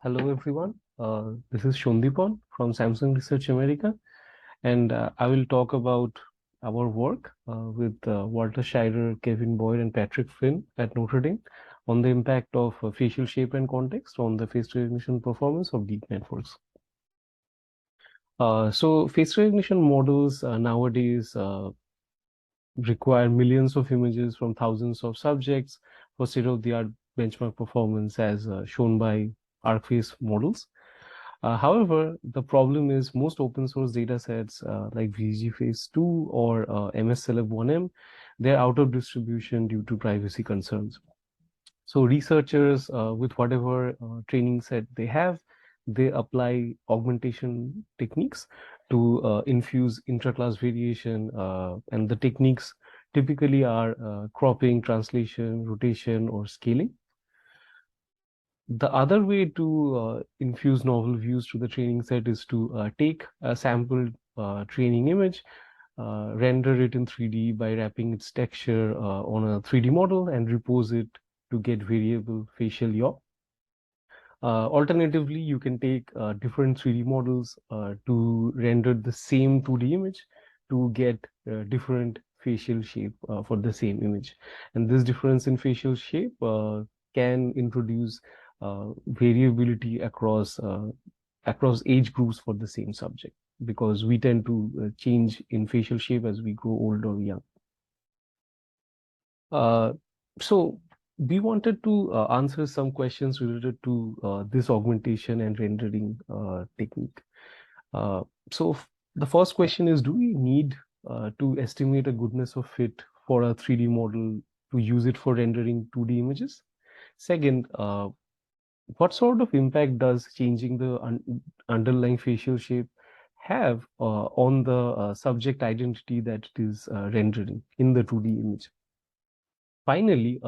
Hello, everyone. This is Sandipan from Samsung Research America, and I will talk about our work with Walter Scheirer, Kevin Bowyer, and Patrick Flynn at Notre Dame on the impact of facial shape and context on the face recognition performance of deep networks. So face recognition models nowadays require millions of images from thousands of subjects for state-of-the-art benchmark performance as shown by ArcFace models. However, the problem is most open source data sets like VGFace2 or MSCeleb1M, they're out of distribution due to privacy concerns. So researchers with whatever training set they have, they apply augmentation techniques to infuse intra-class variation, and the techniques typically are cropping, translation, rotation, or scaling. The other way to infuse novel views to the training set is to take a sampled training image, render it in 3D by wrapping its texture on a 3D model and repose it to get variable facial yaw. Alternatively, you can take different 3D models to render the same 2D image to get different facial shape for the same image. And this difference in facial shape can introduce variability across age groups for the same subject, because we tend to change in facial shape as we grow old or young. So we wanted to answer some questions related to this augmentation and rendering technique. So the first question is, do we need to estimate a goodness of fit for a 3D model to use it for rendering 2D images? Second, what sort of impact does changing the underlying facial shape have on the subject identity that it is rendering in the 2D image? Finally,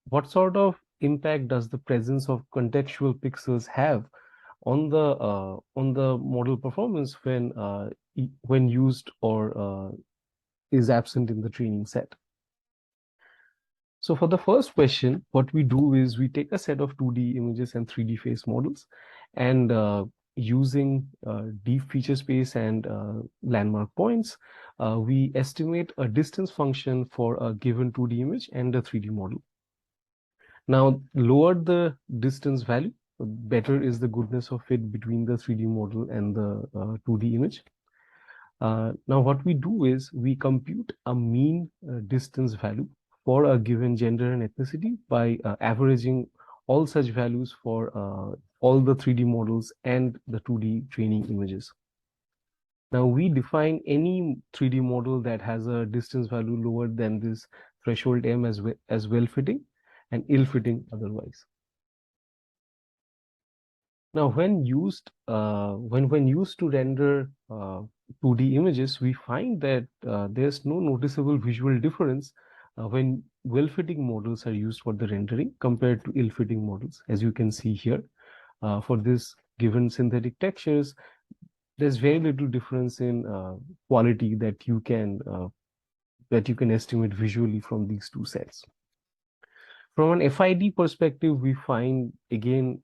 what sort of impact does the presence of contextual pixels have on the model performance when used or is absent in the training set? So for the first question, what we do is we take a set of 2D images and 3D face models, and using deep feature space and landmark points, we estimate a distance function for a given 2D image and a 3D model. Now, lower the distance value, better is the goodness of fit between the 3D model and the 2D image. Now, what we do is we compute a mean distance value for a given gender and ethnicity by averaging all such values for all the 3D models and the 2D training images. Now, we define any 3D model that has a distance value lower than this threshold M as well-fitting and ill-fitting otherwise. Now, when used to render 2D images, we find that there's no noticeable visual difference when well-fitting models are used for the rendering compared to ill-fitting models, as you can see here. For this given synthetic textures, there's very little difference in quality that you can estimate visually from these two sets. From an FID perspective, we find again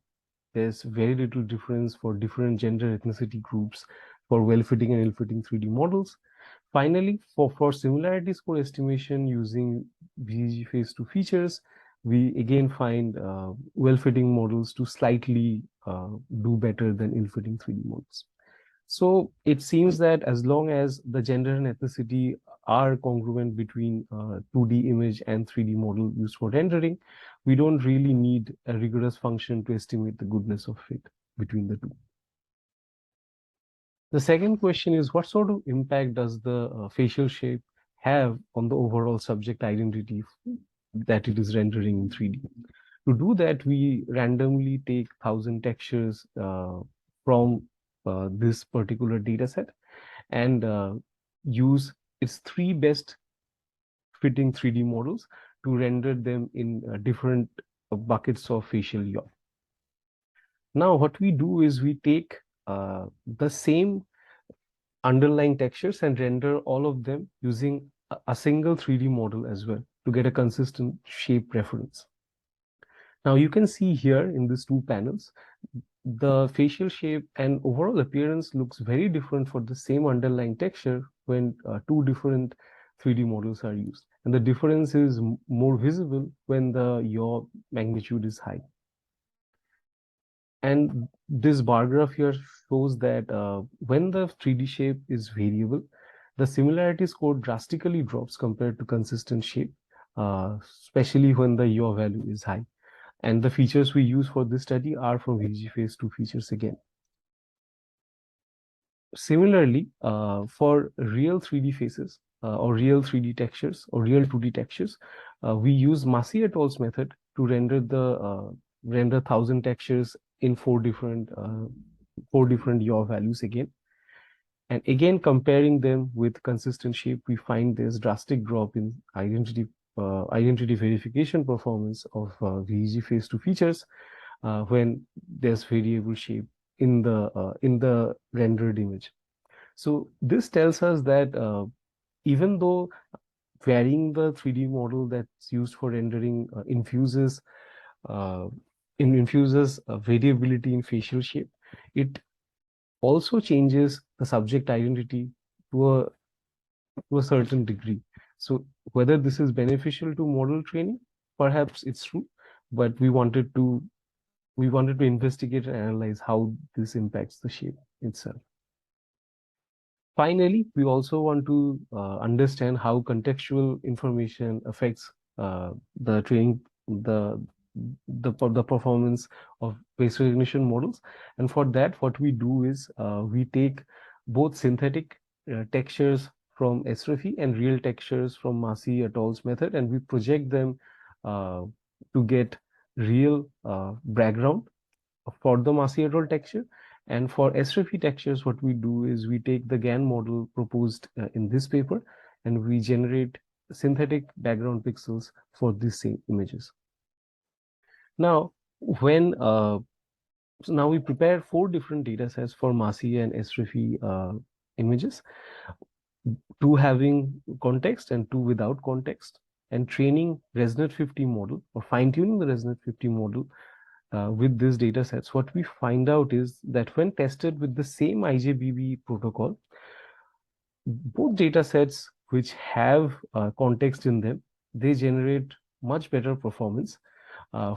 there's very little difference for different gender ethnicity groups for well-fitting and ill-fitting 3D models. Finally, for similarity score estimation using VGFace2 features, we again find well-fitting models to slightly do better than ill-fitting 3D models. So it seems that as long as the gender and ethnicity are congruent between 2D image and 3D model used for rendering, we don't really need a rigorous function to estimate the goodness of fit between the two. The second question is, what sort of impact does the facial shape have on the overall subject identity that it is rendering in 3D? To do that, we randomly take 1,000 textures from this particular data set and use its 3 best fitting 3D models to render them in different buckets of facial yaw. Now, what we do is we take the same underlying textures and render all of them using a single 3D model as well to get a consistent shape reference. Now you can see here in these two panels, the facial shape and overall appearance looks very different for the same underlying texture when two different 3D models are used. And the difference is more visible when the yaw magnitude is high. And this bar graph here shows that when the 3D shape is variable, the similarity score drastically drops compared to consistent shape, especially when the yaw value is high. And the features we use for this study are from VG phase 2 features again. Similarly, for real 3D faces or real 3D textures or real 2D textures, we use Massey et al.'s method to render 1,000 textures in four different yaw values again. And again, comparing them with consistent shape, we find there's drastic drop in identity verification performance of VEG phase 2 features when there's variable shape in the rendered image. So this tells us that even though varying the 3D model that's used for rendering uh, infuses variability in facial shape, it also changes the subject identity to a certain degree. So whether this is beneficial to model training, perhaps it's true, but we wanted to investigate and analyze how this impacts the shape itself. Finally, we also want to understand how contextual information affects the training, the performance of face recognition models. And for that, what we do is we take both synthetic textures from SRFE and real textures from Massey et al.'s method, and we project them to get real background for the Massey et al. Texture. And for SRFE textures, what we do is we take the GAN model proposed in this paper, and we generate synthetic background pixels for these same images. Now, now we prepare 4 different data sets for Massey and SRFE images, 2 having context and 2 without context, and training ResNet 50 model or fine-tuning the ResNet 50 model with these data sets. What we find out is that when tested with the same IJBB protocol, both data sets which have context in them, they generate much better performance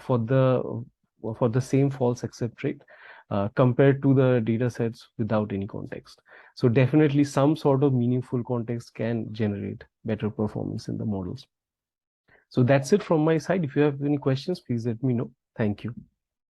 for the same false accept rate compared to the data sets without any context. So definitely some sort of meaningful context can generate better performance in the models. So that's it from my side. If you have any questions, please let me know. Thank you.